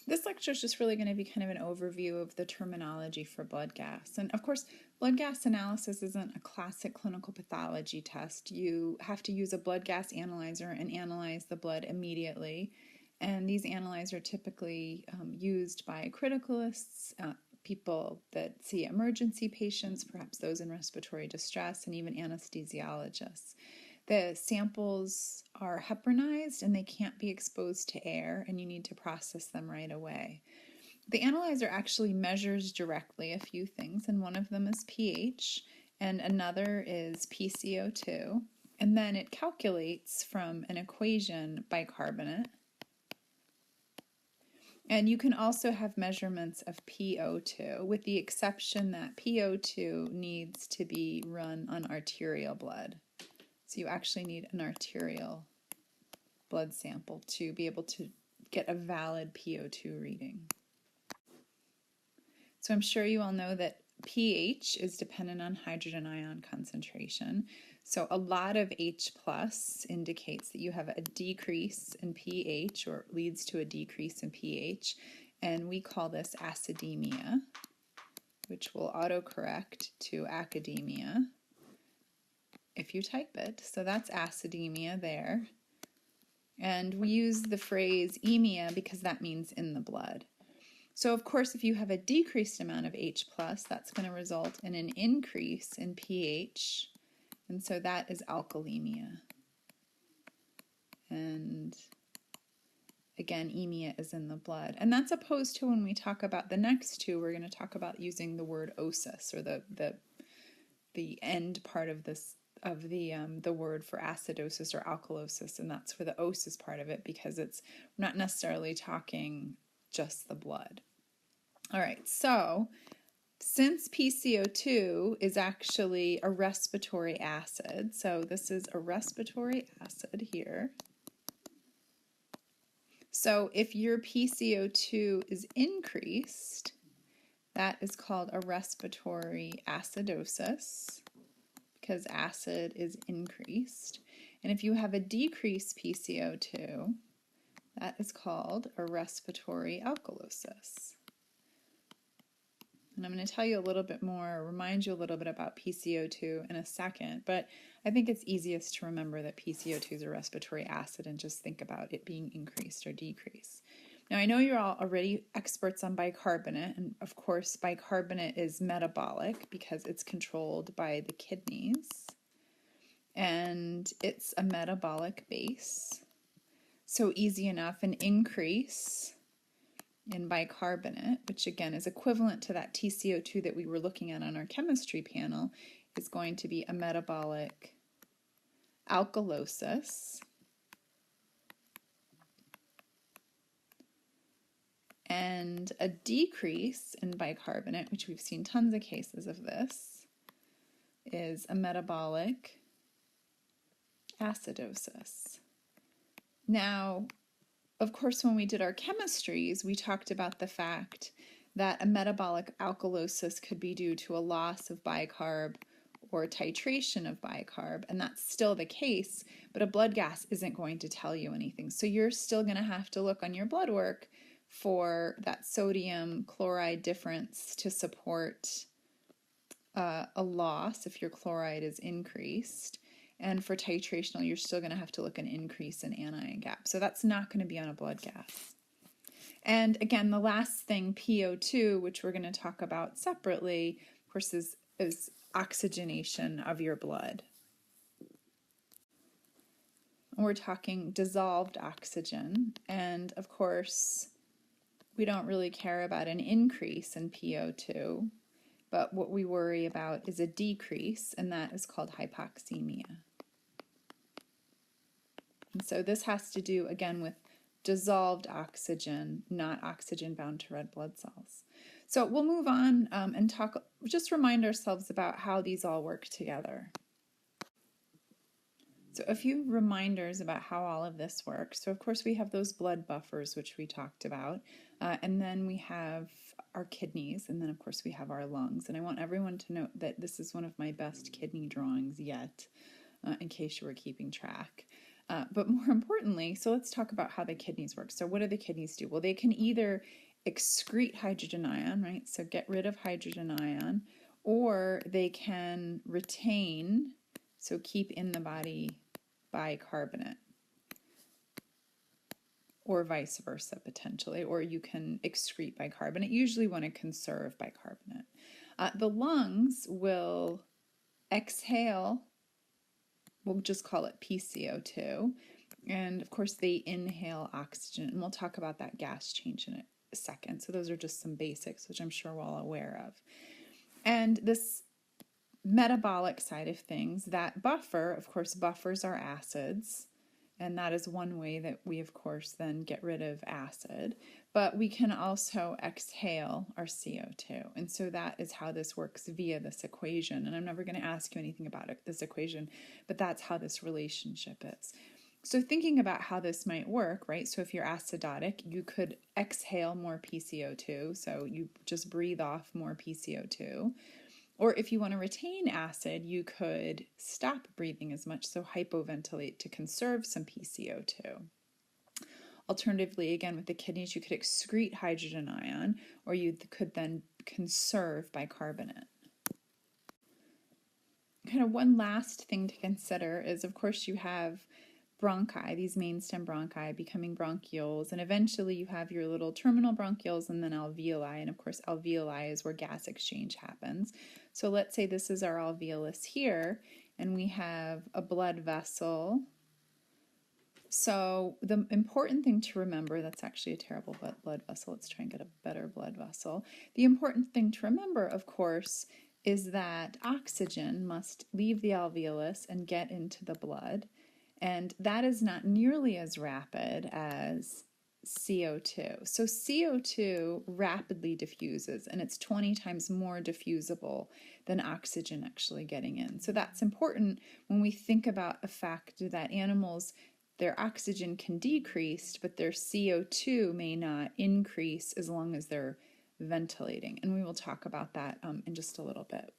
This lecture is just really going to be kind of an overview of the terminology for blood gas. And of course, blood gas analysis isn't a classic clinical pathology test. You have to use a blood gas analyzer and analyze the blood immediately. And these analyzers are typically used by criticalists, people that see emergency patients, perhaps those in respiratory distress, and even anesthesiologists. The samples are heparinized and they can't be exposed to air, and you need to process them right away. The analyzer actually measures directly a few things, and one of them is pH, and another is PCO2, and then it calculates from an equation bicarbonate. And you can also have measurements of PO2, with the exception that PO2 needs to be run on arterial blood. So you actually need an arterial blood sample to be able to get a valid PO2 reading. So I'm sure you all know that pH is dependent on hydrogen ion concentration. So a lot of H plus indicates that you have a decrease in pH, or leads to a decrease in pH, and we call this acidemia, which will autocorrect to academia if you type it. So that's acidemia there. And we use the phrase emia because that means in the blood. So of course, if you have a decreased amount of H+, that's going to result in an increase in pH, and so that is alkalemia. And again, emia is in the blood. And that's opposed to when we talk about the next two, we're going to talk about using the word osis, or the end part of this the word for acidosis or alkalosis, and that's for the osis part of it, because it's not necessarily talking just the blood. All right, so since PCO2 is actually a respiratory acid, so this is a respiratory acid here. So if your PCO2 is increased, that is called a respiratory acidosis, because acid is increased. And if you have a decreased PCO2, that is called a respiratory alkalosis. And I'm going to tell you a little bit more, remind you a little bit about PCO2 in a second, but I think it's easiest to remember that PCO2 is a respiratory acid and just think about it being increased or decreased. Now, I know you're all already experts on bicarbonate, and of course bicarbonate is metabolic because it's controlled by the kidneys, and it's a metabolic base. So easy enough, an increase in bicarbonate, which again is equivalent to that TCO2 that we were looking at on our chemistry panel, is going to be a metabolic alkalosis. And a decrease in bicarbonate, which we've seen tons of cases of this, is a metabolic acidosis. Now, of course, when we did our chemistries, we talked about the fact that a metabolic alkalosis could be due to a loss of bicarb or titration of bicarb, and that's still the case, but a blood gas isn't going to tell you anything. So you're still going to have to look on your blood work for that sodium chloride difference to support a loss if your chloride is increased. And for titrational, you're still going to have to look an increase in anion gap. So that's not going to be on a blood gas. And again, the last thing, PO2, which we're going to talk about separately, of course, is oxygenation of your blood. We're talking dissolved oxygen, and of course, we don't really care about an increase in PO2, but what we worry about is a decrease, and that is called hypoxemia. And so this has to do, again, with dissolved oxygen, not oxygen bound to red blood cells. So we'll move on and just remind ourselves about how these all work together. So a few reminders about how all of this works. So of course we have those blood buffers, which we talked about, and then we have our kidneys, and then of course we have our lungs. And I want everyone to note that this is one of my best kidney drawings yet, in case you were keeping track. But more importantly, so let's talk about how the kidneys work. So what do the kidneys do? Well, they can either excrete hydrogen ion, right? So get rid of hydrogen ion, or they can retain, so keep in the body bicarbonate, or vice versa potentially, or you can excrete bicarbonate. Usually want to conserve bicarbonate. The lungs will exhale, we'll just call it PCO2, and of course they inhale oxygen, and we'll talk about that gas change in a second. So those are just some basics, which I'm sure we're all aware of. And this metabolic side of things, that buffer, of course, buffers our acids, and that is one way that we, of course, then get rid of acid. But we can also exhale our CO2. And so that is how this works via this equation. And I'm never going to ask you anything about this equation, but that's how this relationship is. So thinking about how this might work, right? So if you're acidotic, you could exhale more PCO2. So you just breathe off more PCO2. Or if you want to retain acid, you could stop breathing as much, so hypoventilate to conserve some PCO2. Alternatively, again, with the kidneys, you could excrete hydrogen ion, or you could then conserve bicarbonate. Kind of one last thing to consider is, of course, you have bronchi, these main stem bronchi becoming bronchioles, and eventually you have your little terminal bronchioles and then alveoli, and of course alveoli is where gas exchange happens. So let's say this is our alveolus here, and we have a blood vessel. So the important thing to remember, that's actually a terrible blood vessel, let's try and get a better blood vessel. The important thing to remember, of course, is that oxygen must leave the alveolus and get into the blood. And that is not nearly as rapid as CO2. So CO2 rapidly diffuses, and it's 20 times more diffusible than oxygen actually getting in. So that's important when we think about the fact that animals, their oxygen can decrease, but their CO2 may not increase as long as they're ventilating. And we will talk about that in just a little bit.